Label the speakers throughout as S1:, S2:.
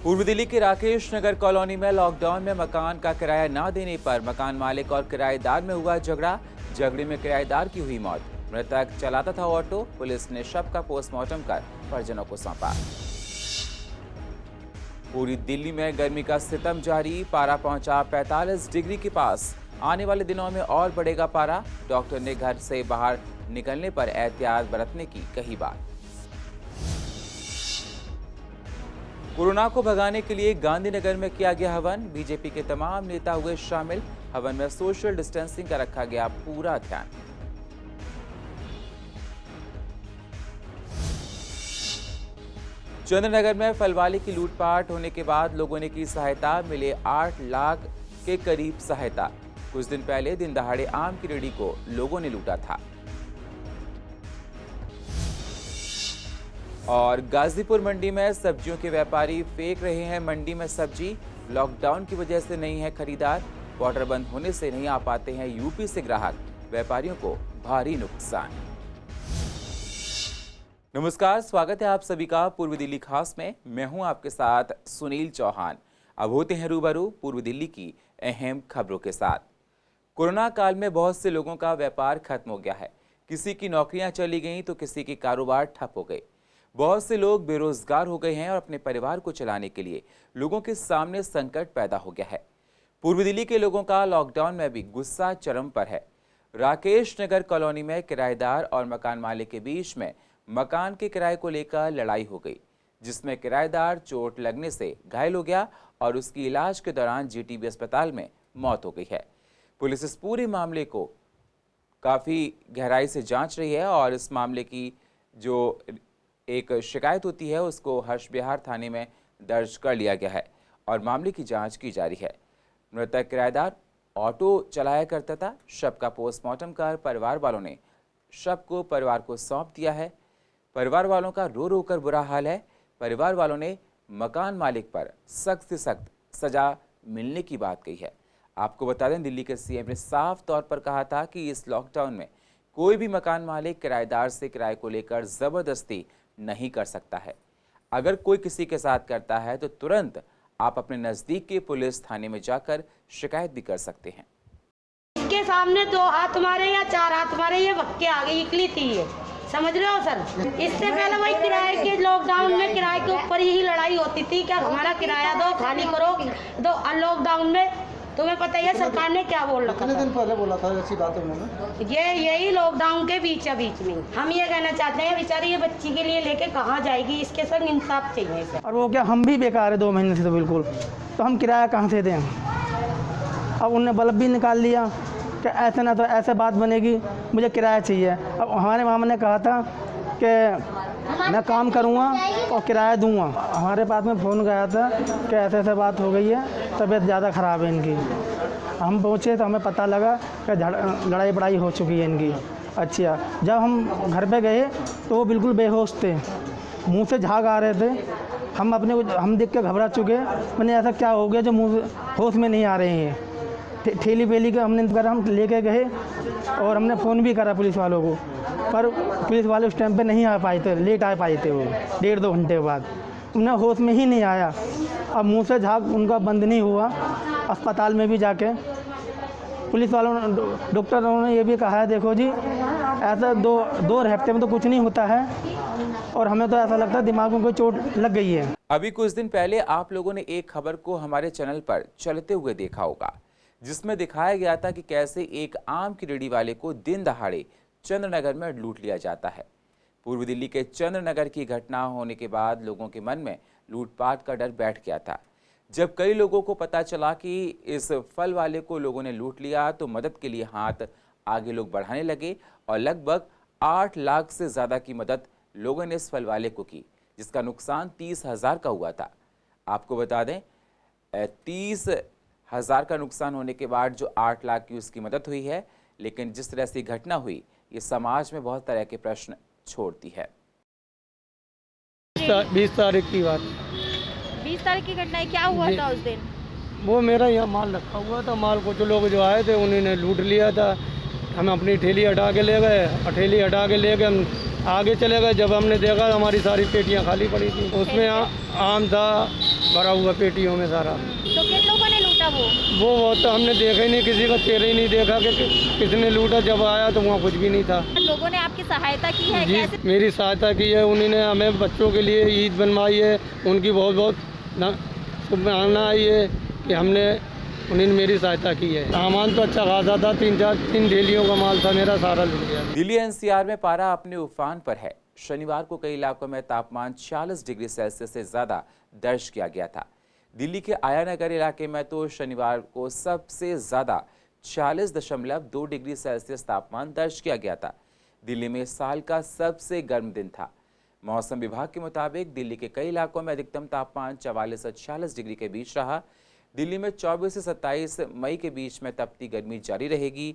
S1: पूर्व दिल्ली के राकेश नगर कॉलोनी में लॉकडाउन में मकान का किराया न देने पर मकान मालिक और किराएदार में हुआ झगड़े में किराएदार की हुई मौत। मृतक चलाता था ऑटो। पुलिस ने शव का पोस्टमार्टम कर परिजनों को सौंपा। पूरी दिल्ली में गर्मी का सितम जारी। पारा पहुंचा 45 डिग्री के पास। आने वाले दिनों में और बढ़ेगा पारा। डॉक्टर ने घर से बाहर निकलने पर एहतियात बरतने की कही बात। कोरोना को भगाने के लिए गांधीनगर में किया गया हवन। बीजेपी के तमाम नेता हुए शामिल। हवन में सोशल डिस्टेंसिंग का रखा गया पूरा ध्यान। चंद्रनगर में फलवाली की लूटपाट होने के बाद लोगों ने की सहायता। मिले 8 लाख के करीब सहायता। कुछ दिन पहले दिन दहाड़े आम की रेहड़ी को लोगों ने लूटा था। और गाजीपुर मंडी में सब्जियों के व्यापारी फेंक रहे हैं मंडी में सब्जी। लॉकडाउन की वजह से नहीं है खरीदार। बॉर्डर बंद होने से नहीं आ पाते हैं यूपी से ग्राहक। व्यापारियों को भारी नुकसान। नमस्कार, स्वागत है आप सभी का पूर्व दिल्ली खास में। मैं हूं आपके साथ सुनील चौहान। अब होते हैं रूबरू पूर्व दिल्ली की अहम खबरों के साथ। कोरोना काल में बहुत से लोगों का व्यापार खत्म हो गया है। किसी की नौकरियां चली गई तो किसी की कारोबार ठप हो गई। बहुत से लोग बेरोजगार हो गए हैं और अपने परिवार को चलाने के लिए लोगों के सामने संकट पैदा हो गया है। पूर्व दिल्ली के लोगों का लॉकडाउन में भी गुस्सा चरम पर है। राकेश नगर कॉलोनी में किराएदार और मकान मालिक के बीच में मकान के किराए को लेकर लड़ाई हो गई, जिसमें किराएदार चोट लगने से घायल हो गया और उसकी इलाज के दौरान जीटीबी अस्पताल में मौत हो गई है। पुलिस इस पूरे मामले को काफ़ी गहराई से जांच रही है और इस मामले की जो एक शिकायत होती है उसको हर्ष बिहार थाने में दर्ज कर लिया गया है और मामले की जांच की जा रही है। मृतक किराएदार ऑटो चलाया करता था। शव का पोस्टमार्टम कर परिवार वालों ने शव को परिवार को सौंप दिया है। परिवार वालों का रो रो कर बुरा हाल है। परिवार वालों ने मकान मालिक पर सख्त से सख्त सजा मिलने की बात कही है। आपको बता दें, दिल्ली के सीएम ने साफ तौर पर कहा था कि इस लॉकडाउन में कोई भी मकान मालिक किराएदार से किराए को लेकर जबरदस्ती नहीं कर सकता है। अगर कोई किसी के साथ करता है तो तुरंत आप अपने नजदीक के पुलिस थाने में जाकर शिकायत भी कर सकते हैं।
S2: इसके सामने 2 हाथ मारे या 4 हाथ मारे, ये वक्के आ गई, इकली थी ये, समझ रहे हो सर। इससे पहले वही किराए के लॉकडाउन में किराए के ऊपर ही लड़ाई होती थी कि हमारा किराया दो, खाली करो दो। लॉकडाउन में तुम्हें पता है सरकार ने क्या बोल रखा था?
S3: दिन पहले बोला था ऐसी बातें उन्होंने।
S2: यही लॉकडाउन के बीच में हम ये कहना चाहते हैं, बेचारी ये बच्ची के लिए लेके कहाँ जाएगी, इसके संग इंसाफ चाहिए सर।
S3: और वो क्या, हम भी बेकार है 2 महीने से तो बिल्कुल। तो हम किराया कहाँ से दें? अब उनने बल्ब भी निकाल लिया कि ऐसे ना तो ऐसे बात बनेगी, मुझे किराया चाहिए। अब हमारे मामा ने कहा था कि मैं काम करूँगा और किराया दूँगा। हमारे पास में फ़ोन गया था कि ऐसे ऐसे बात हो गई है, तबीयत ज़्यादा ख़राब है इनकी। हम पहुँचे तो हमें पता लगा कि लड़ाई बड़ाई हो चुकी है इनकी। अच्छा, जब हम घर पे गए तो वो बिल्कुल बेहोश थे, मुंह से झाग आ रहे थे। हम देख के घबरा चुके। मैंने ऐसा क्या हो गया जो मुँह होश में नहीं आ रहे हैं। ठेली वेली के हम लेके गए और हमने फ़ोन भी करा पुलिस वालों को, पर पुलिस वाले उस टाइम पे नहीं आ पाए थे, लेट आ पाए थे। वो 1.5-2 घंटे बाद उन्हें होश में ही नहीं आया। अब मुंह से झाग उनका बंद नहीं हुआ। अस्पताल में भी जाके पुलिस वालों ने, डॉक्टरों ने ये भी कहा है, देखो जी ऐसा 2 हफ्ते में तो कुछ नहीं होता है और हमें तो ऐसा लगता है दिमाग में कोई चोट लग गई है।
S1: अभी कुछ दिन पहले आप लोगों ने एक खबर को हमारे चैनल पर चलते हुए देखा होगा, जिसमें दिखाया गया था कि कैसे एक आम की रेहड़ी वाले को दिन दहाड़े चंद्रनगर में लूट लिया जाता है। पूर्व दिल्ली के चंद्रनगर की घटना होने के बाद लोगों के मन में लूटपाट का डर बैठ गया था। जब कई लोगों को पता चला कि इस फल वाले को लोगों ने लूट लिया तो मदद के लिए हाथ आगे लोग बढ़ाने लगे और लगभग 8 लाख से ज़्यादा की मदद लोगों ने इस फल वाले को की, जिसका नुकसान 30,000 का हुआ था। आपको बता दें, 30,000 का नुकसान होने के बाद जो 8 लाख की उसकी मदद हुई है, लेकिन जिस तरह से घटना हुई ये समाज में बहुत तरह के प्रश्न छोड़ती है।
S3: 20 तारीख की बात।
S4: 20 तारीख की घटना है। क्या हुआ था उस दिन?
S3: वो मेरा यहाँ माल रखा हुआ था। माल कुछ लोग जो आए थे उन्होंने लूट लिया था। हम अपनी ठेली हटा के ले गए और ठेली हटा के ले गए हम आगे चले गए। जब हमने देखा हमारी सारी पेटियाँ खाली पड़ी थी। उसमें आम था,
S5: भरा हुआ पेटियों में सारा।
S4: तो किन लोगों ने लूटा
S5: वो तो हमने देखा ही नहीं, किसी का चेहरा ही नहीं देखा कि किसने लूटा। जब आया तो वहाँ कुछ भी नहीं था।
S4: लोगों ने आपकी सहायता की है?
S5: जी
S4: कैसे?
S5: मेरी सहायता की है, उन्होंने हमें बच्चों के लिए ईद बनवाई है। उनकी बहुत बहुत शुभकामना आई है कि उन्होंने मेरी सहायता की है। सामान तो अच्छा खासा था, 3 डेलियों का माल था मेरा, सारा लूट गया।
S1: दिल्ली एनसीआर में पारा अपने उफान पर है। शनिवार को कई इलाकों में तापमान 40 डिग्री सेल्सियस से ज़्यादा दर्ज किया गया था। दिल्ली के आया नगर इलाके में तो शनिवार को सबसे ज़्यादा 40.2 डिग्री सेल्सियस तापमान दर्ज किया गया था। दिल्ली में साल का सबसे गर्म दिन था। मौसम विभाग के मुताबिक दिल्ली के कई इलाकों में अधिकतम तापमान 44 से 46 डिग्री के बीच रहा। दिल्ली में 24 से 27 मई के बीच में तपती गर्मी जारी रहेगी।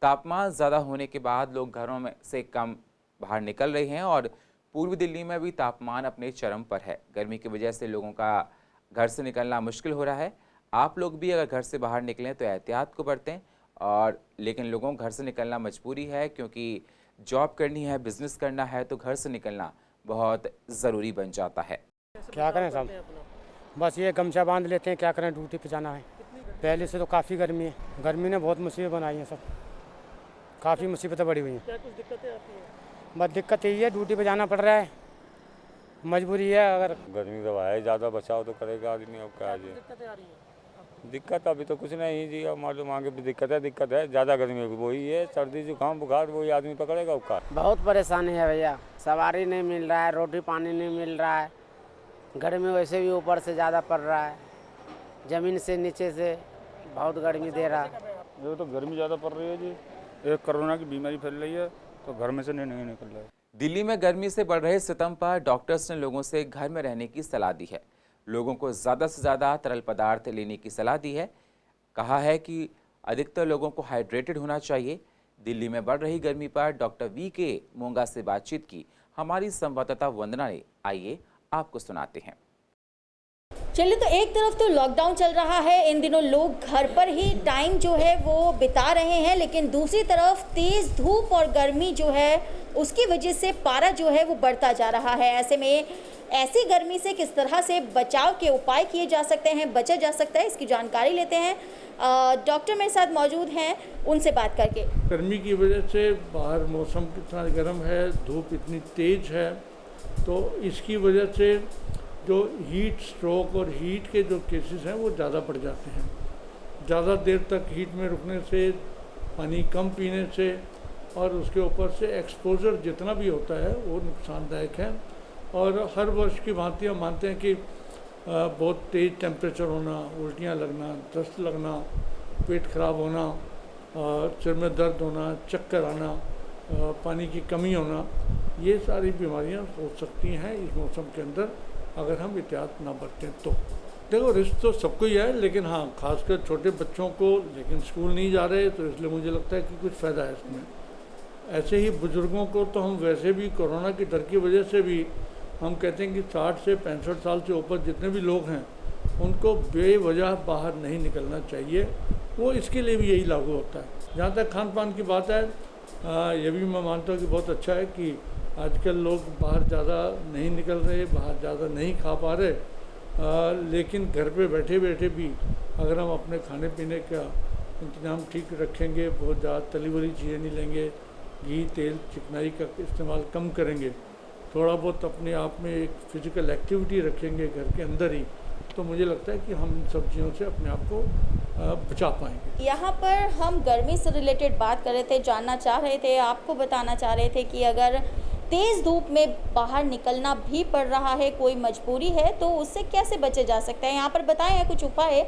S1: तापमान ज़्यादा होने के बाद लोग घरों में से कम बाहर निकल रहे हैं और पूर्वी दिल्ली में भी तापमान अपने चरम पर है। गर्मी की वजह से लोगों का घर से निकलना मुश्किल हो रहा है। आप लोग भी अगर घर से बाहर निकलें तो एहतियात को बरतें, और लेकिन लोगों को घर से निकलना मजबूरी है, क्योंकि जॉब करनी है, बिजनेस करना है, तो घर से निकलना बहुत ज़रूरी बन जाता है।
S5: क्या करें साहब, बस ये गमछा बांध लेते हैं, क्या करें, ड्यूटी पे जाना है। पहले से तो काफ़ी गर्मी है, गर्मी ने बहुत मुसीबत बनाई है, सब काफ़ी मुसीबतें बढ़ी हुई हैं।
S3: क्या कुछ दिक्कतें आती हैं?
S5: बस दिक्कत यही है, ड्यूटी पे जाना पड़ रहा है, मजबूरी है। अगर
S6: गर्मी तो है, ज़्यादा बचाव तो करेगा आदमी। अब क्या जी
S3: दिक्कतें आ रही हैं?
S6: दिक्कत अभी तो कुछ नहीं जी, अब मालूम आगे भी दिक्कत है। ज़्यादा गर्मी होगी वही है, सर्दी जुकाम बुखार वही आदमी पकड़ेगा उसका।
S7: बहुत परेशानी है भैया, सवारी नहीं मिल रहा है, रोटी पानी नहीं मिल रहा है, गर्मी वैसे भी ऊपर से ज़्यादा पड़ रहा है, ज़मीन से नीचे से बहुत गर्मी दे रहा है।
S8: ये तो गर्मी ज़्यादा पड़ रही है जी, एक कोरोना की बीमारी फैल रही है तो घर में से नहीं निकल रहा है।
S1: दिल्ली में गर्मी से बढ़ रहे सितम पर डॉक्टर्स ने लोगों से घर में रहने की सलाह दी है। लोगों को ज़्यादा से ज़्यादा तरल पदार्थ लेने की सलाह दी है। कहा है कि अधिकतर लोगों को हाइड्रेटेड होना चाहिए। दिल्ली में बढ़ रही गर्मी पर डॉक्टर वी.के. मोंगा से बातचीत की हमारी संवाददाता वंदना ने। आइए आपको सुनाते हैं।
S4: चलिए, तो एक तरफ तो लॉकडाउन चल रहा है, इन दिनों लोग घर पर ही टाइम जो है वो बिता रहे हैं, लेकिन दूसरी तरफ तेज़ धूप और गर्मी जो है उसकी वजह से पारा जो है वो बढ़ता जा रहा है। ऐसे में ऐसी गर्मी से किस तरह से बचाव के उपाय किए जा सकते हैं, बचा जा सकता है, इसकी जानकारी लेते हैं। डॉक्टर मेरे साथ मौजूद हैं, उनसे बात करके।
S9: गर्मी की वजह से बाहर मौसम कितना गर्म है, धूप इतनी तेज़ है, तो इसकी वजह से जो हीट स्ट्रोक और हीट के जो केसेस हैं वो ज़्यादा बढ़ जाते हैं। ज़्यादा देर तक हीट में रुकने से, पानी कम पीने से और उसके ऊपर से एक्सपोजर जितना भी होता है वो नुकसानदायक है। और हर वर्ष की भांति हम मानते हैं कि बहुत तेज़ टेम्परेचर होना, उल्टियाँ लगना, दस्त लगना, पेट खराब होना, सिर में दर्द होना, चक्कर आना, पानी की कमी होना, ये सारी बीमारियां हो सकती हैं इस मौसम के अंदर अगर हम एहतियात ना बरतें तो। देखो, रिस्क तो सबको ही है, लेकिन हाँ, खासकर छोटे बच्चों को, लेकिन स्कूल नहीं जा रहे तो इसलिए मुझे लगता है कि कुछ फ़ायदा है इसमें। ऐसे ही बुज़ुर्गों को तो हम वैसे भी कोरोना की डर की वजह से भी हम कहते हैं कि 60 से 65 साल से ऊपर जितने भी लोग हैं उनको बेवजह बाहर नहीं निकलना चाहिए। वो इसके लिए भी यही लागू होता है। जहाँ तक खान पान की बात है, ये भी मैं मानता हूँ कि बहुत अच्छा है कि आजकल लोग बाहर ज़्यादा नहीं निकल रहे, बाहर ज़्यादा नहीं खा पा रहे, लेकिन घर पे बैठे बैठे भी अगर हम अपने खाने पीने का इंतज़ाम ठीक रखेंगे, बहुत ज़्यादा तली वाली चीज़ें नहीं लेंगे, घी तेल चिकनाई का इस्तेमाल कम करेंगे, थोड़ा बहुत अपने आप में एक फ़िज़िकल एक्टिविटी रखेंगे घर के अंदर ही, तो मुझे लगता है कि हम इन सब चीज़ों से अपने आप को बचा पाएंगे।
S4: यहाँ पर हम गर्मी से रिलेटेड बात कर रहे थे, जानना चाह रहे थे, आपको बताना चाह रहे थे कि अगर तेज़ धूप में बाहर निकलना भी पड़ रहा है, कोई मजबूरी है, तो उससे कैसे बचे जा सकते हैं। यहाँ पर बताए हैं कुछ उपाय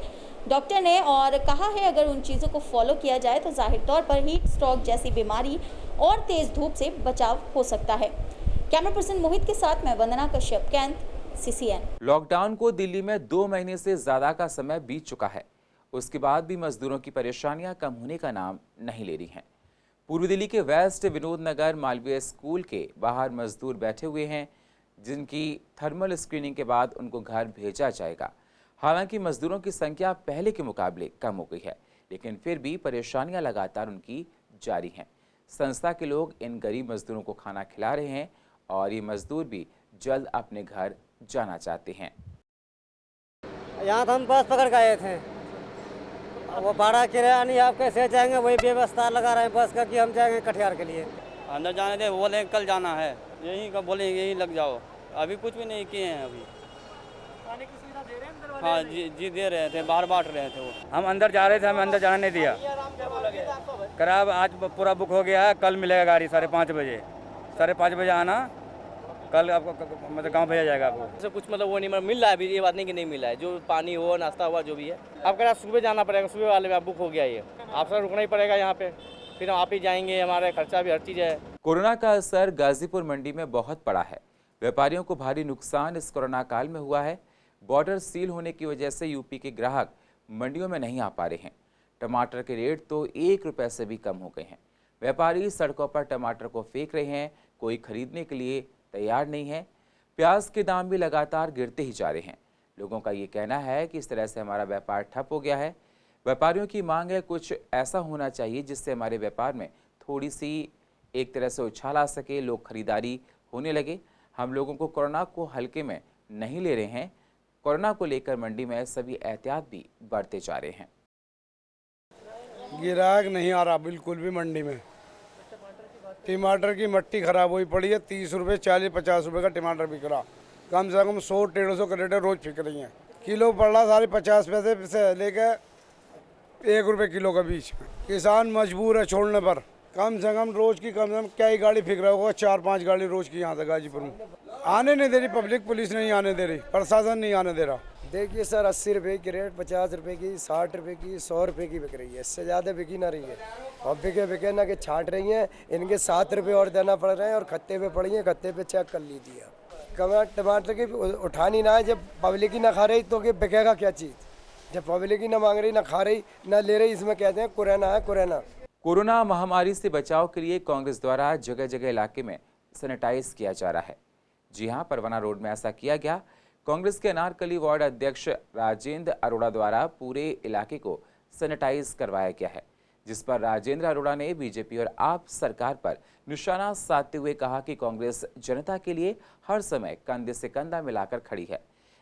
S4: डॉक्टर ने, और कहा है अगर उन चीज़ों को फॉलो किया जाए तो जाहिर तौर पर हीट स्ट्रोक जैसी बीमारी और तेज़ धूप से बचाव हो सकता है। कैमरा पर्सन मोहित के साथ मैं वंदना कश्यप, कैंट, CCN।
S1: लॉकडाउन को दिल्ली में 2 महीने से ज़्यादा का समय बीत चुका है। उसके बाद भी मजदूरों की परेशानियां कम होने का नाम नहीं ले रही हैं। पूर्वी दिल्ली के वेस्ट विनोद नगर मालवीय स्कूल के बाहर मजदूर बैठे हुए हैं, जिनकी थर्मल स्क्रीनिंग के बाद उनको घर भेजा जाएगा। हालांकि मजदूरों की संख्या पहले के मुकाबले कम हो गई है, लेकिन फिर भी परेशानियां लगातार उनकी जारी हैं। संस्था के लोग इन गरीब मजदूरों को खाना खिला रहे हैं और ये मजदूर भी जल्द अपने घर जाना चाहते हैं।
S10: यहाँ तो हम बस पकड़ के आए थे, वो भाड़ा किराया नहीं, आप कैसे जाएंगे? वही व्यवस्था लगा रहे हैं बस का कि हम जाएंगे कटिहार के लिए।
S11: अंदर जाने दे, बोले कल जाना है, यहीं का बोले यहीं लग जाओ। अभी कुछ भी नहीं किए हैं अभी।
S10: पानी की सुविधा दे रहे हैं अंदर?
S11: हाँ जी दे रहे थे, बाहर बांट रहे थे वो।
S6: हम अंदर जा रहे थे, हमें अंदर जाने नहीं दिया। कराब आज पूरा बुक हो गया है, कल मिलेगा गाड़ी 5:30 बजे। 5:30 बजे आना, कल आपको मतलब गाँव भेजा जाएगा आपको।
S11: से कुछ मतलब वो नहीं मिल रहा है अभी, ये बात नहीं कि नहीं मिला है। जो पानी हो, नाश्ता हुआ, जो भी है। आप कह रहे सुबह जाना पड़ेगा, सुबह वाले में बुक हो गया ये। आपसे रुकना ही पड़ेगा यहाँ पे, फिर आप ही जाएंगे, हमारा खर्चा भी हर चीज़ है।
S1: कोरोना का असर गाजीपुर मंडी में बहुत पड़ा है। व्यापारियों को भारी नुकसान इस कोरोना काल में हुआ है। बॉर्डर सील होने की वजह से यूपी के ग्राहक मंडियों में नहीं आ पा रहे हैं। टमाटर के रेट तो 1 रुपये से भी कम हो गए हैं। व्यापारी सड़कों पर टमाटर को फेंक रहे हैं, कोई खरीदने के लिए तैयार नहीं है। प्याज के दाम भी लगातार गिरते ही जा रहे हैं। लोगों का ये कहना है कि इस तरह से हमारा व्यापार ठप हो गया है। व्यापारियों की मांग है कुछ ऐसा होना चाहिए जिससे हमारे व्यापार में थोड़ी सी एक तरह से उछाल आ सके, लोग खरीदारी होने लगे। हम लोगों को कोरोना को हल्के में नहीं ले रहे हैं। कोरोना को लेकर मंडी में सभी एहतियात भी बढ़ते जा रहे हैं।
S12: गिराहक नहीं आ रहा बिल्कुल भी मंडी में। टमाटर की मट्टी खराब हुई पड़ी है। 30 रुपये, 40, 50 रुपये का टमाटर बिक रहा। कम से कम 100-150 करेटें रोज बिक रही हैं। किलो पड़ रहा 50 पैसे से लेकर 1 रुपये किलो के बीच में। किसान मजबूर है छोड़ने पर। कम से कम रोज की कम से कम क्या ही गाड़ी फिक रहा होगा, 4-5 गाड़ी रोज की यहाँ से गाजीपुर में। आने नहीं दे रही पब्लिक, पुलिस नहीं आने दे रही, प्रशासन नहीं आने दे रहा।
S13: देखिए सर, 80 रुपये की रेट, 50 रुपये की, 60 रुपये की, 100 रुपये की बिक रही है। इससे ज़्यादा बिकी ना रही है। और बिके ना कि छांट रही हैं। इनके 7 रुपये और देना पड़ रहे हैं और खत्ते पे पड़ी हैं, खत्ते पे चेक कर लीजिए। टमाटर की उठानी ना है, जब पब्लिक ही ना खा रही तो कि बिकेगा क्या चीज़? जब पब्लिक ही ना मांग रही, ना खा रही, ना ले रही, इसमें कहते हैं कोरोना है कोरोना।
S1: कोरोना महामारी से बचाव के लिए कांग्रेस द्वारा जगह जगह इलाके में सैनिटाइज किया जा रहा है। जी हां, परवाना रोड में ऐसा किया गया। कांग्रेस के अनारकली वार्ड अध्यक्ष राजेंद्र अरोड़ा द्वारा पूरे इलाके को सैनिटाइज करवाया गया है, जिस पर राजेंद्र अरोड़ा ने बीजेपी और आप सरकार पर निशाना साधते हुए कहा कि कांग्रेस जनता के लिए हर समय कंधे से कंधा मिलाकर खड़ी है।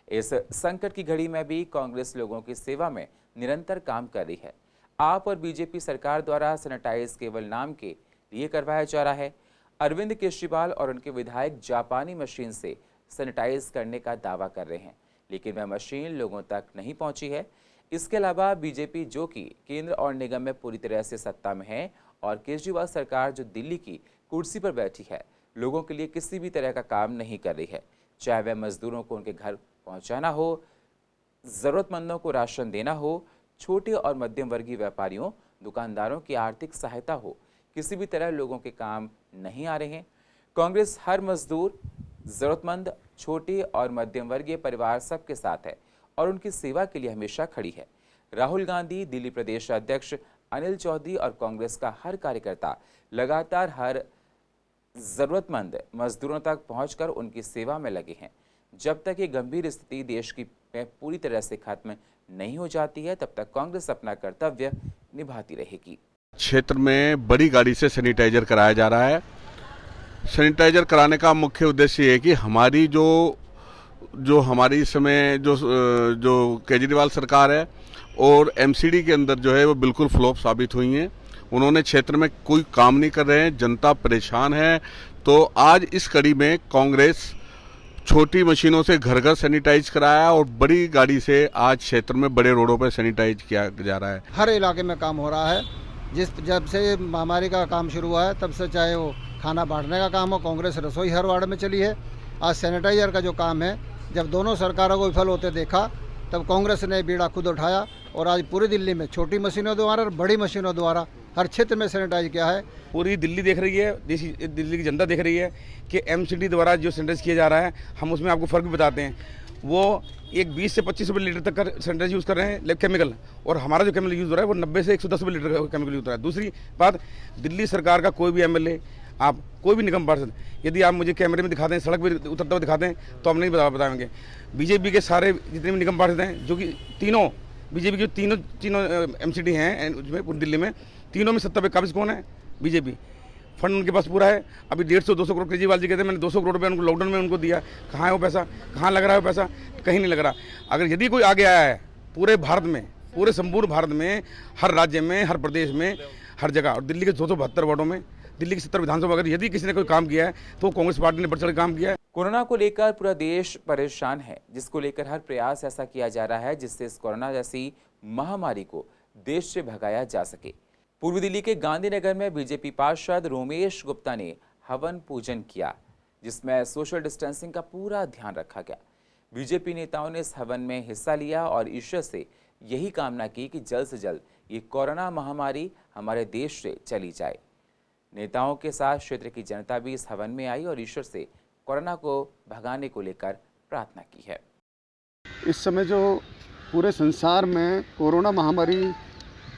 S1: इस संकट की घड़ी में भी कांग्रेस लोगों की सेवा में निरंतर काम कर रही है। आप और बीजेपी सरकार द्वारा सैनिटाइज केवल नाम के लिए करवाया जा रहा है। अरविंद केजरीवाल और उनके विधायक जापानी मशीन से सैनिटाइज करने का दावा कर रहे हैं, लेकिन वह मशीन लोगों तक नहीं पहुंची है। इसके अलावा बीजेपी, जो कि केंद्र और निगम में पूरी तरह से सत्ता में है, और केजरीवाल सरकार जो दिल्ली की कुर्सी पर बैठी है, लोगों के लिए किसी भी तरह का काम नहीं कर रही है। चाहे वह मजदूरों को उनके घर पहुंचाना हो, ज़रूरतमंदों को राशन देना हो, छोटे और मध्यम वर्गीय व्यापारियों, दुकानदारों की आर्थिक सहायता हो, किसी भी तरह लोगों के काम नहीं आ रहे हैं। कांग्रेस हर मजदूर, ज़रूरतमंद, छोटे और मध्यम वर्गीय परिवार सबके साथ है और उनकी सेवा के लिए हमेशा खड़ी है। राहुल गांधी, दिल्ली प्रदेश अध्यक्ष अनिल चौधरी और कांग्रेस का हर कार्यकर्ता लगातार हर ज़रूरतमंद मजदूरों तक पहुंचकर उनकी सेवा में लगे हैं। जब तक ये गंभीर स्थिति देश की पूरी तरह से खत्म नहीं हो जाती है, तब तक कांग्रेस अपना कर्तव्य निभाती रहेगी।
S14: क्षेत्र में बड़ी गाड़ी से सैनिटाइजर कराया जा रहा है। सैनिटाइजर कराने का मुख्य उद्देश्य ये है कि हमारी जो हमारी इस समय जो केजरीवाल सरकार है और एमसीडी के अंदर जो है वो बिल्कुल फ्लॉप साबित हुई हैं। उन्होंने क्षेत्र में कोई काम नहीं कर रहे हैं, जनता परेशान है। तो आज इस कड़ी में कांग्रेस छोटी मशीनों से घर घर सैनिटाइज कराया और बड़ी गाड़ी से आज क्षेत्र में बड़े रोडों पर सैनिटाइज किया जा रहा है।
S15: हर इलाके में काम हो रहा है। जब से महामारी का काम शुरू हुआ है तब से, चाहे वो खाना बांटने का काम हो, कांग्रेस रसोई हर वार्ड में चली है। आज सैनिटाइजर का जो काम है, जब दोनों सरकारों को विफल होते देखा तब कांग्रेस ने बीड़ा खुद उठाया और आज पूरी दिल्ली में छोटी मशीनों द्वारा और बड़ी मशीनों द्वारा हर क्षेत्र में सैनिटाइज किया है।
S16: पूरी दिल्ली देख रही है, दिल्ली की जनता देख रही है कि एमसीडी द्वारा जो सैनिटाइज किया जा रहा है, हम उसमें आपको फ़र्क भी बताते हैं। वो एक 20 से 25 रुपये लीटर तक का सैनिटाइज यूज़ कर रहे हैं, लेकिन केमिकल, और हमारा जो केमिकल यूज़ हो रहा है वो 90 से 110 रुपये लीटर का केमिकल यूज़ हो रहा है। दूसरी बात, दिल्ली सरकार का कोई भी एमएलए, आप कोई भी निगम पार्षद, यदि आप मुझे कैमरे में दिखा दें, सड़क पर उतरते हुए दिखा दें, तो हम नहीं बताएंगे। बीजेपी के सारे जितने भी निगम पार्षद हैं, जो कि तीनों बीजेपी के तीनों एमसीडी हैं उसमें पूरी दिल्ली में, तीनों में सत्ता पे काबिज कौन है? बीजेपी। फंड उनके पास पूरा है। अभी 150-200 करोड़ केजरीवाल जी कहते हैं मैंने 200 करोड़ रुपये उनको लॉकडाउन में उनको दिया। कहाँ है वो पैसा? कहाँ लग रहा है वो पैसा? कहीं नहीं लग रहा। अगर यदि कोई आगे आया है पूरे भारत में, पूरे संपूर्ण भारत में, हर राज्य में, हर प्रदेश में, हर जगह, और दिल्ली के 272 वार्डों में, दिल्ली की 70 विधानसभा, अगर यदि किसी ने कोई काम किया है तो कांग्रेस पार्टी ने बढ़ चढ़ काम किया है।
S1: कोरोना को लेकर पूरा देश परेशान है, जिसको लेकर हर प्रयास ऐसा किया जा रहा है जिससे इस कोरोना जैसी महामारी को देश से भगाया जा सके। पूर्व दिल्ली के गांधीनगर में बीजेपी पार्षद रोमेश गुप्ता ने हवन पूजन किया, जिसमें सोशल डिस्टेंसिंग का पूरा ध्यान रखा गया। बीजेपी नेताओं ने इस हवन में हिस्सा लिया और ईश्वर से यही कामना की कि जल्द से जल्द ये कोरोना महामारी हमारे देश से चली जाए। नेताओं के साथ क्षेत्र की जनता भी इस हवन में आई और ईश्वर से कोरोना को भगाने को लेकर प्रार्थना की है।
S17: इस समय जो पूरे संसार में कोरोना महामारी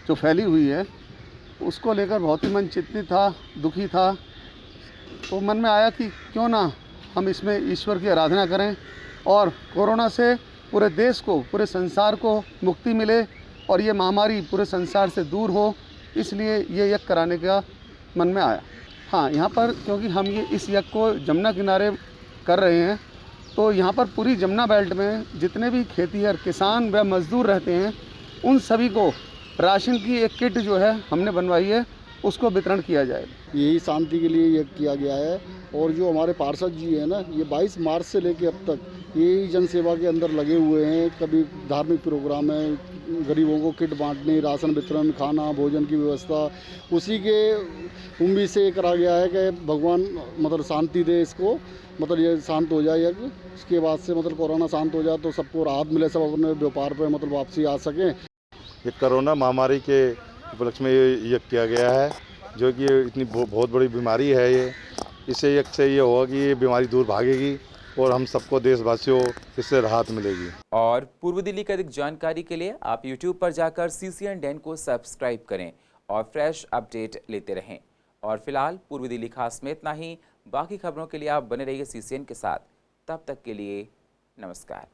S17: जो फैली हुई है उसको लेकर बहुत ही मन चिंतित था, दुखी था। तो मन में आया कि क्यों ना हम इसमें ईश्वर की आराधना करें और कोरोना से पूरे देश को, पूरे संसार को मुक्ति मिले और ये महामारी पूरे संसार से दूर हो, इसलिए ये यज्ञ कराने का मन में आया। हाँ, यहाँ पर क्योंकि हम ये इस यज्ञ को जमुना किनारे कर रहे हैं, तो यहाँ पर पूरी जमुना बेल्ट में जितने भी खेतीहर किसान व मजदूर रहते हैं उन सभी को राशन की एक किट जो है हमने बनवाई है, उसको वितरण किया जाएगा।
S18: यही शांति के लिए यज्ञ किया गया है। और जो हमारे पार्षद जी हैं ना, ये 22 मार्च से लेकर अब तक यही जनसेवा के अंदर लगे हुए हैं। कभी धार्मिक प्रोग्राम है, गरीबों को किट बांटने, राशन वितरण, खाना भोजन की व्यवस्था, उसी के उम्मीद से करा गया है कि भगवान मतलब शांति दे इसको, मतलब ये शांत हो जाए यज्ञ। इसके बाद से मतलब कोरोना शांत हो जाए तो सबको राहत मिले, सब अपने व्यापार पर मतलब वापसी आ सकें।
S19: ये कोरोना महामारी के उपलक्ष्य में ये किया गया है, जो कि इतनी बहुत बड़ी बीमारी है। ये इससे यज्ञ से ये होगा कि ये बीमारी दूर भागेगी और हम सबको देशवासियों इससे राहत मिलेगी।
S1: और पूर्व दिल्ली की अधिक जानकारी के लिए आप YouTube पर जाकर CCN DEN को सब्सक्राइब करें और फ्रेश अपडेट लेते रहें। और फिलहाल पूर्व दिल्ली खास में इतना ही। बाकी खबरों के लिए आप बने रहिए CCN के साथ। तब तक के लिए नमस्कार।